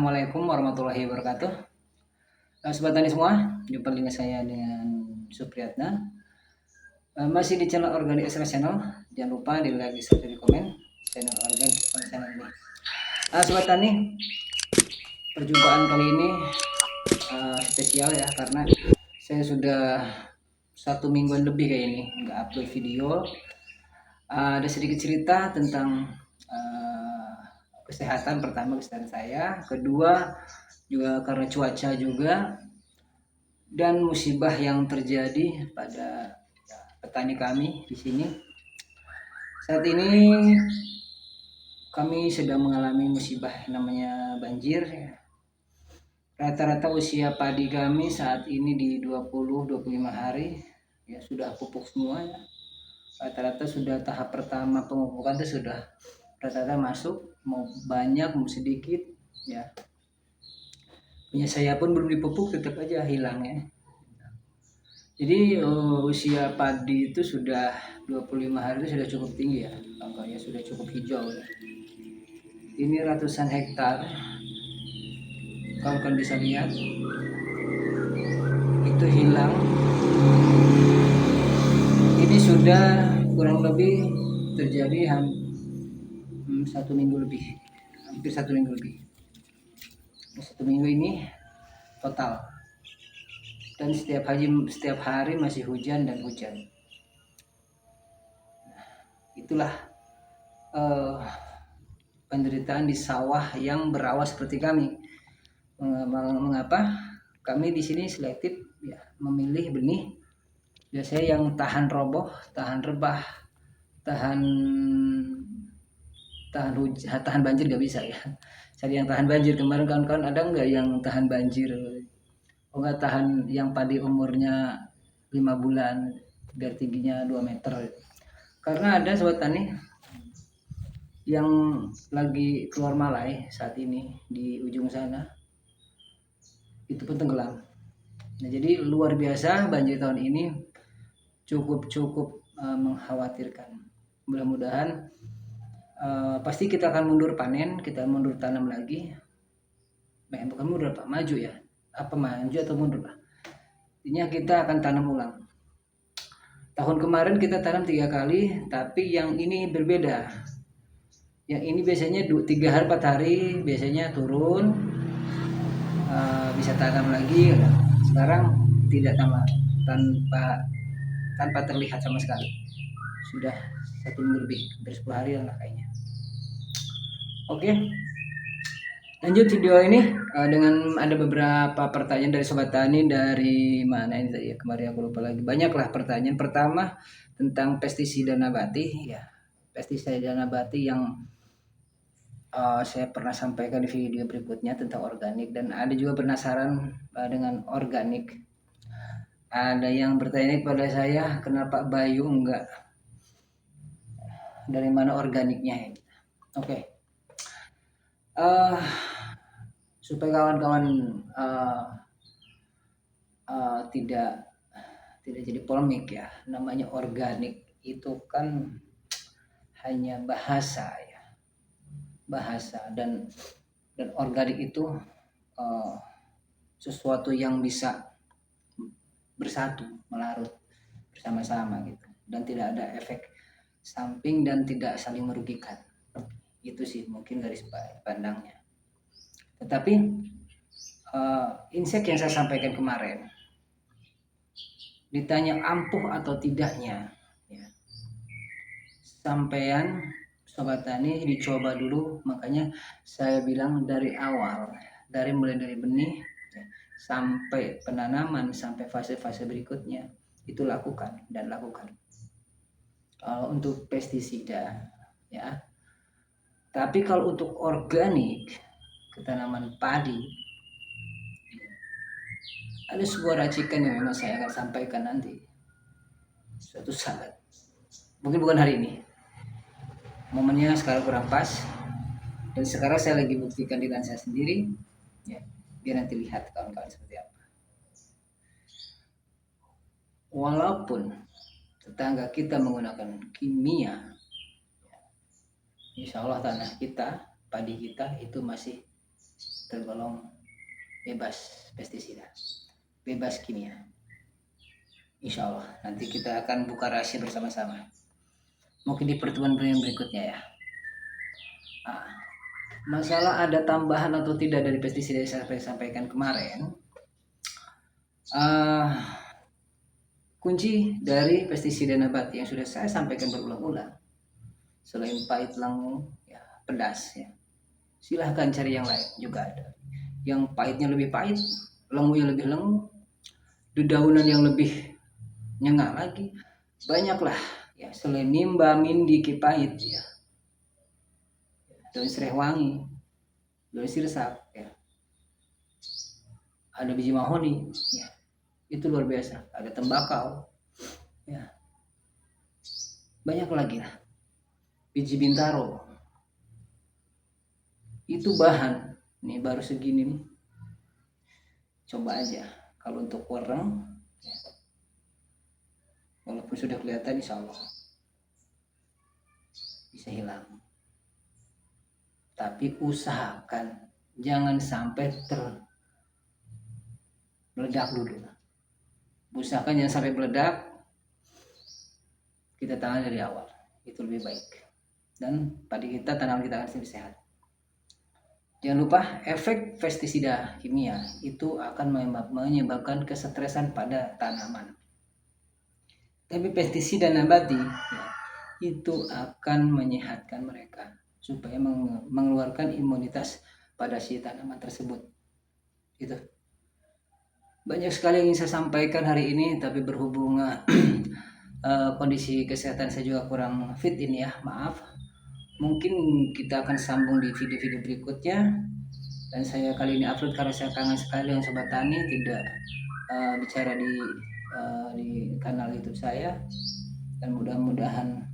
Assalamualaikum warahmatullahi wabarakatuh. Sobat Tani semua, jumpa lagi saya dengan Supriyatna. Masih di channel Organik Extra Channel. Jangan lupa di like, di share, di komen channel Organik Channel ini. Sobat Tani, perjumpaan kali ini spesial ya, karena saya sudah 1 mingguan lebih kayak ini nggak upload video. Ada sedikit cerita tentang kesehatan. Pertama, kesehatan saya, kedua juga karena cuaca juga, dan musibah yang terjadi pada petani kami di sini. Saat ini kami sedang mengalami musibah namanya banjir. Rata-rata usia padi kami saat ini di 20-25 hari ya, sudah pupuk semua ya. Rata-rata sudah tahap pertama pemupukan itu sudah rata-rata masuk, mau banyak mau sedikit ya. Punya saya pun belum dipupuk tetap aja hilang ya. Jadi usia padi itu sudah 25 hari itu sudah cukup tinggi ya, angkanya sudah cukup hijau ya. Ini ratusan hektar, kalau kalian bisa lihat itu hilang. Ini sudah kurang lebih terjadi 1 minggu lebih, hampir 1 minggu lebih. 1 minggu ini total, dan setiap hari masih hujan dan hujan. Itulah penderitaan di sawah yang berawal seperti kami. Mengapa kami di sini selektif ya, memilih benih biasanya yang tahan roboh, tahan rebah, tahan banjir nggak bisa ya. Cari yang tahan banjir. Kemarin kawan-kawan ada nggak yang tahan banjir? Oh, nggak tahan yang padi umurnya 5 bulan biar tingginya 2 meter. Karena ada sobat tani yang lagi keluar malai saat ini di ujung sana, itu pun tenggelam. Nah, jadi luar biasa banjir tahun ini, cukup mengkhawatirkan. Mudah-mudahan pasti kita akan mundur panen, kita mundur tanam lagi. Bukan mundur Pak, maju ya. Apa maju atau mundur Pak? Intinya kita akan tanam ulang. Tahun kemarin kita tanam 3 kali, tapi yang ini berbeda. Yang ini biasanya 3 hari 4 hari biasanya turun, bisa tanam lagi. Sekarang tidak tanpa terlihat sama sekali. Sudah 1 minggu lebih, hampir 10 hari lah kayaknya. Oke, lanjut video ini dengan ada beberapa pertanyaan dari sobat tani. Dari mana ini tadi ya, kemarin aku lupa lagi. Banyaklah pertanyaan. Pertama tentang pestisida nabati ya, pestisida nabati yang saya pernah sampaikan di video berikutnya tentang organik, dan ada juga penasaran dengan organik. Ada yang bertanya kepada saya, kenapa Bayu enggak, dari mana organiknya? Oke. Supaya kawan-kawan tidak jadi polemik ya, namanya organik itu kan hanya bahasa ya, dan organik itu sesuatu yang bisa bersatu, melarut bersama-sama gitu, dan tidak ada efek samping dan tidak saling merugikan. Itu sih mungkin garis pandangnya. Tetapi insight yang saya sampaikan kemarin, ditanya ampuh atau tidaknya ya, sampean sobat tani dicoba dulu. Makanya saya bilang dari awal, mulai dari benih ya, sampai penanaman, sampai fase-fase berikutnya itu lakukan. Kalau untuk pestisida ya. Tapi kalau untuk organik ketanaman padi, ada sebuah racikan yang memang saya akan sampaikan nanti suatu saat. Mungkin bukan hari ini, momennya sekarang kurang pas, dan sekarang saya lagi buktikan dengan saya sendiri ya, biar nanti lihat kawan-kawan seperti apa. Walaupun tetangga kita menggunakan kimia, insya Allah tanah kita, padi kita itu masih tergolong bebas pestisida, bebas kimia. Insya Allah nanti kita akan buka rahasia bersama-sama. Mungkin di pertemuan berikutnya ya. Masalah ada tambahan atau tidak dari pestisida yang saya sampaikan kemarin. Kunci dari pestisida nabati yang sudah saya sampaikan berulang-ulang, selain pahit, lengu, ya, pedas, ya, silahkan cari yang lain juga ada. Yang pahitnya lebih pahit, lengunya lebih lengu, dedaunan yang lebih nyengat lagi, banyaklah ya. Selain nimba, mindi, kipahit, ya, daun serai wangi, daun sirsak, ya, ada biji mahoni, ya, itu luar biasa. Ada tembakau, ya, banyak lagi lah. Biji bintaro, itu bahan nih baru segini nih. Coba aja kalau untuk wareng, ya, walaupun sudah kelihatan insya Allah bisa hilang, tapi usahakan jangan sampai meledak dulu. Usahakan jangan sampai meledak, kita tangani dari awal, itu lebih baik, dan padi kita, tanaman kita akan lebih sehat. Jangan lupa efek pestisida kimia itu akan menyebabkan kesetresan pada tanaman. Tapi pestisida nabati, ya, itu akan menyehatkan mereka supaya mengeluarkan imunitas pada si tanaman tersebut. Itu banyak sekali yang ingin saya sampaikan hari ini, tapi berhubung kondisi kesehatan saya juga kurang fit ini ya, maaf. Mungkin kita akan sambung di video-video berikutnya. Dan saya kali ini upload karena saya kangen sekali dengan Sobat Tani, tidak bicara di kanal YouTube saya. Dan mudah-mudahan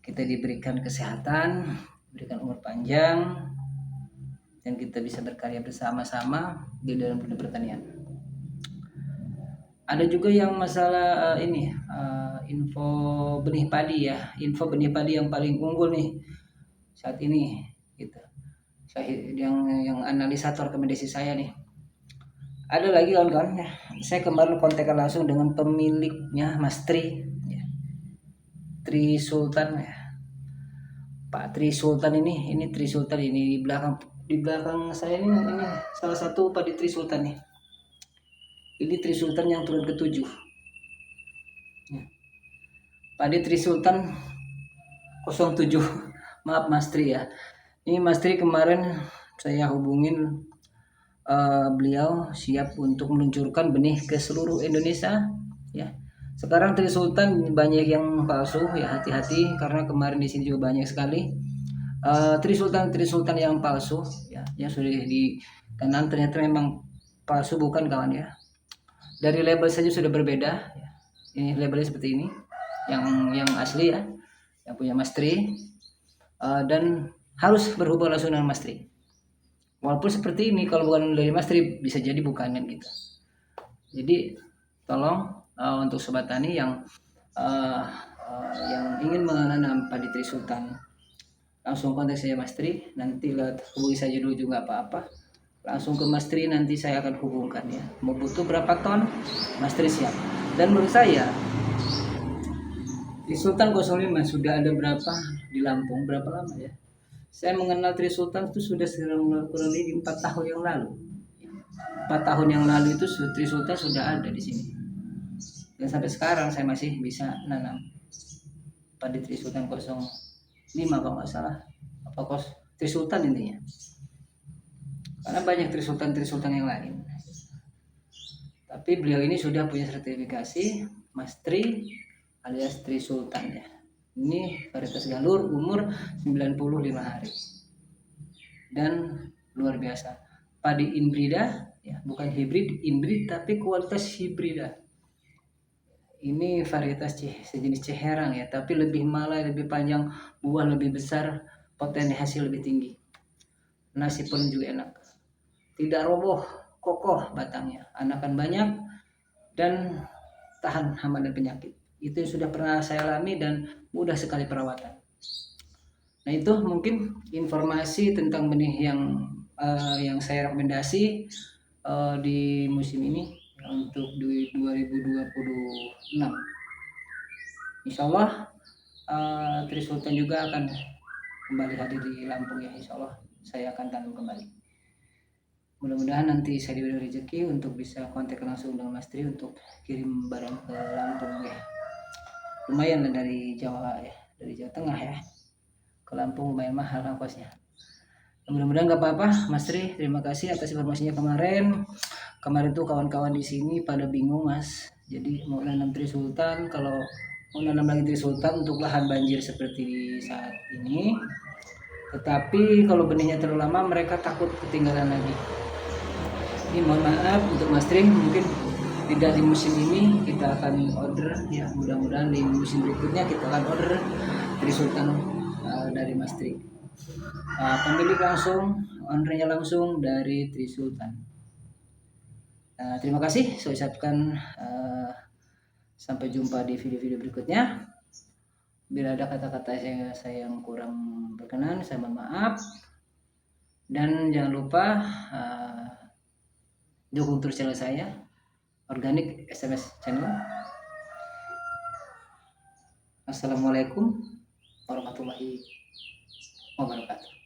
kita diberikan kesehatan, diberikan umur panjang, dan kita bisa berkarya bersama-sama di dalam dunia pertanian. Ada juga yang masalah info benih padi ya, info benih padi yang paling unggul nih saat ini gitu. Saya yang analisator rekomendasi saya nih. Ada lagi kawan-kawan ya. Saya kemarin kontekan langsung dengan pemiliknya Mas Tri ya. Tri Sultan ya. Pak Tri Sultan ini Tri Sultan ini di belakang saya ini salah satu padi Tri Sultan nih. Ini Tri Sultan yang turun ke-7. Ya. Padi Tri Sultan 07. Maaf Mas Tri ya. Ini Mas Tri kemarin saya hubungin, beliau siap untuk meluncurkan benih ke seluruh Indonesia ya. Sekarang Tri Sultan banyak yang palsu ya, hati-hati karena kemarin di sini juga banyak sekali Tri Sultan yang palsu ya, yang sudah di kanan ternyata memang palsu bukan kawan ya. Dari label saja sudah berbeda ya. Ini labelnya seperti ini, yang asli ya, yang punya Mas Tri, dan harus berhubung langsung dengan Mas Tri. Walaupun seperti ini, kalau bukan dari Mas Tri bisa jadi bukan gitu. Jadi tolong untuk Sobat Tani yang ingin menanam padi Tri Sultan, langsung kontak saya Mas Tri, nanti hubungi saja dulu juga apa-apa. Langsung ke Mas Tri, nanti saya akan hubungkan ya. Mau butuh berapa ton, Mas Tri siap. Dan menurut saya Tri Sultan 05 sudah ada berapa di Lampung, berapa lama ya? Saya mengenal Tri Sultan itu sudah kurang lebih 4 tahun yang lalu. 4 tahun yang lalu itu Tri Sultan sudah ada di sini. Dan sampai sekarang saya masih bisa nanam padi Tri Sultan 05 kalau nggak salah. Tri Sultan intinya. Karena banyak Tri Sultan yang lain. Tapi beliau ini sudah punya sertifikasi Mas Tri alias Tri Sultan ya. Ini varietas galur, umur 95 hari. Dan luar biasa. Padi inbrida ya, bukan hibrid, inbrid tapi kualitas hibrida. Ini varietas sejenis ceherang ya, tapi lebih malai, lebih panjang, buah lebih besar, potensi hasil lebih tinggi. Nasi pun juga enak. Tidak roboh, kokoh batangnya, anakan banyak dan tahan hama dan penyakit. Itu yang sudah pernah saya alami dan mudah sekali perawatan. Nah itu mungkin informasi tentang benih yang yang saya rekomendasi di musim ini untuk di 2026. Insya Allah Tri Sultan juga akan kembali hadir di Lampung ya, insya Allah saya akan tanam kembali. Mudah-mudahan nanti saya diberi rezeki untuk bisa kontak langsung dengan Mas Tri untuk kirim barang ke Lampung ya. Lumayan lah dari Jawa ya, dari Jawa Tengah ya ke Lampung lumayan mahal ongkosnya. Mudah-mudahan nggak apa-apa Mas Tri, terima kasih atas informasinya kemarin. Kemarin tuh kawan-kawan di sini pada bingung Mas, jadi mau nanam Tri Sultan, kalau mau nanam lagi Tri Sultan untuk lahan banjir seperti saat ini, tetapi kalau benihnya terlalu lama mereka takut ketinggalan lagi. Ini mohon maaf untuk Mas Tri, mungkin tidak di musim ini kita akan order ya, mudah-mudahan di musim berikutnya kita akan order Tri Sultan dari Mas Tri. Pemilik langsung, ownernya langsung dari Tri Sultan. Terima kasih, saya ucapkan sampai jumpa di video-video berikutnya. Bila ada kata-kata saya yang kurang berkenan, saya mohon maaf. Dan jangan lupa dukung terus channel saya, Organik SMS Channel. Assalamualaikum warahmatullahi wabarakatuh.